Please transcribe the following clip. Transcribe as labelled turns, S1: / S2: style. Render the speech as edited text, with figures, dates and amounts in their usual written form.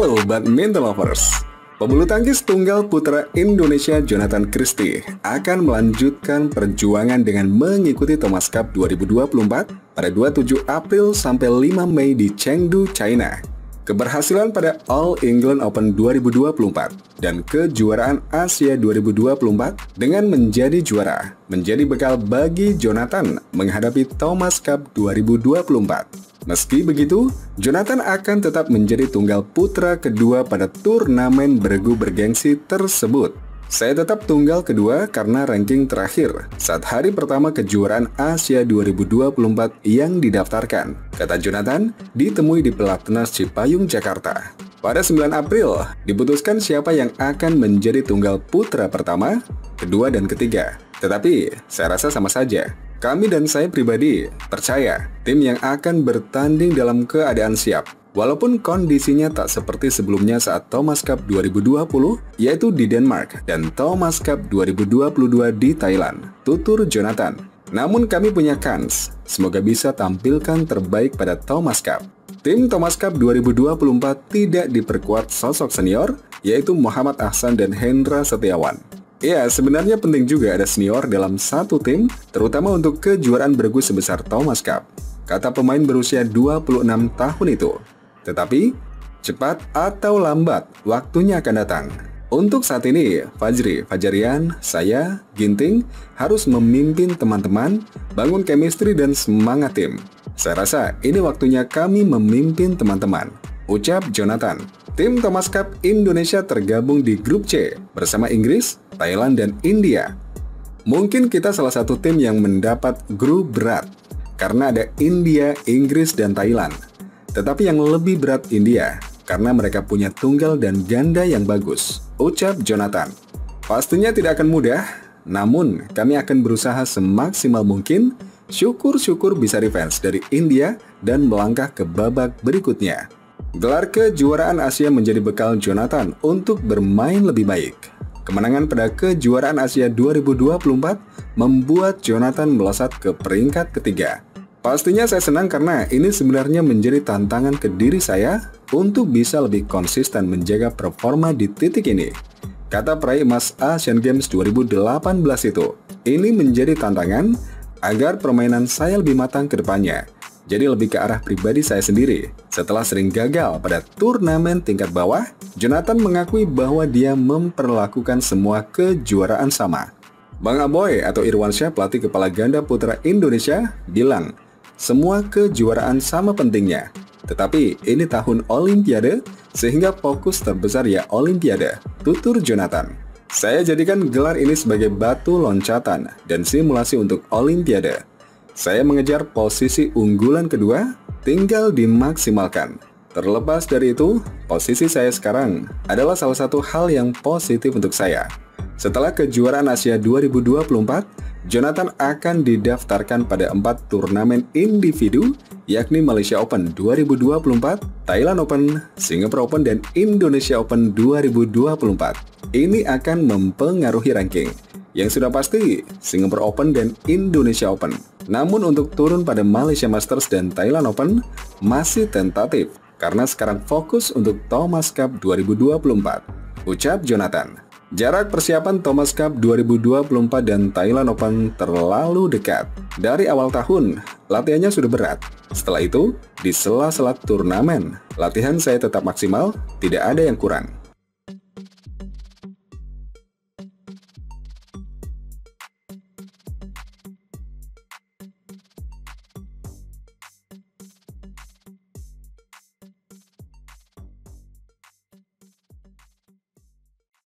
S1: Halo badminton lovers. Pebulu tangkis tunggal putra Indonesia Jonathan Christie akan melanjutkan perjuangan dengan mengikuti Thomas Cup 2024 pada 27 April sampai 5 Mei di Chengdu, China. Keberhasilan pada All England Open 2024 dan kejuaraan Asia 2024 dengan menjadi juara menjadi bekal bagi Jonathan menghadapi Thomas Cup 2024. Meski begitu, Jonathan akan tetap menjadi tunggal putra kedua pada turnamen bergu bergengsi tersebut. Saya tetap tunggal kedua karena ranking terakhir saat hari pertama kejuaraan Asia 2024 yang didaftarkan, kata Jonathan, ditemui di Pelatnas Cipayung, Jakarta. Pada 9 April, diputuskan siapa yang akan menjadi tunggal putra pertama, kedua, dan ketiga. Tetapi, saya rasa sama saja. Kami dan saya pribadi percaya tim yang akan bertanding dalam keadaan siap. Walaupun kondisinya tak seperti sebelumnya saat Thomas Cup 2020, yaitu di Denmark, dan Thomas Cup 2022 di Thailand, tutur Jonathan. Namun kami punya kans, semoga bisa tampilkan terbaik pada Thomas Cup. Tim Thomas Cup 2024 tidak diperkuat sosok senior, yaitu Muhammad Ahsan dan Hendra Setiawan. Ya, sebenarnya penting juga ada senior dalam satu tim, terutama untuk kejuaraan bergu sebesar Thomas Cup, kata pemain berusia 26 tahun itu. Tetapi, cepat atau lambat, waktunya akan datang. Untuk saat ini, Fajrian, saya, Ginting, harus memimpin teman-teman, bangun chemistry dan semangat tim. Saya rasa ini waktunya kami memimpin teman-teman, ucap Jonathan. Tim Thomas Cup Indonesia tergabung di grup C bersama Inggris, Thailand, dan India. Mungkin kita salah satu tim yang mendapat grup berat karena ada India, Inggris, dan Thailand. Tetapi yang lebih berat India karena mereka punya tunggal dan ganda yang bagus, ucap Jonathan. Pastinya tidak akan mudah, namun kami akan berusaha semaksimal mungkin. Syukur-syukur bisa revenge dari India dan melangkah ke babak berikutnya. Gelar kejuaraan Asia menjadi bekal Jonathan untuk bermain lebih baik. Kemenangan pada kejuaraan Asia 2024 membuat Jonathan melesat ke peringkat ketiga. Pastinya saya senang karena ini sebenarnya menjadi tantangan ke diri saya untuk bisa lebih konsisten menjaga performa di titik ini. Kata peraih emas Asian Games 2018 itu, ini menjadi tantangan agar permainan saya lebih matang ke depannya. Jadi lebih ke arah pribadi saya sendiri. Setelah sering gagal pada turnamen tingkat bawah, Jonathan mengakui bahwa dia memperlakukan semua kejuaraan sama. Bang Aboy atau Irwansyah, pelatih kepala ganda putra Indonesia, bilang, semua kejuaraan sama pentingnya. Tetapi ini tahun Olimpiade, sehingga fokus terbesar ya Olimpiade, tutur Jonathan. Saya jadikan gelar ini sebagai batu loncatan dan simulasi untuk Olimpiade. Saya mengejar posisi unggulan kedua, tinggal dimaksimalkan. Terlepas dari itu, posisi saya sekarang adalah salah satu hal yang positif untuk saya. Setelah kejuaraan Asia 2024, Jonathan akan didaftarkan pada 4 turnamen individu, yakni Malaysia Open 2024, Thailand Open, Singapore Open, dan Indonesia Open 2024. Ini akan mempengaruhi ranking. Yang sudah pasti, Singapore Open dan Indonesia Open. Namun untuk turun pada Malaysia Masters dan Thailand Open masih tentatif karena sekarang fokus untuk Thomas Cup 2024, ucap Jonathan. Jarak persiapan Thomas Cup 2024 dan Thailand Open terlalu dekat. Dari awal tahun, latihannya sudah berat. Setelah itu, di sela-sela turnamen, latihan saya tetap maksimal, tidak ada yang kurang.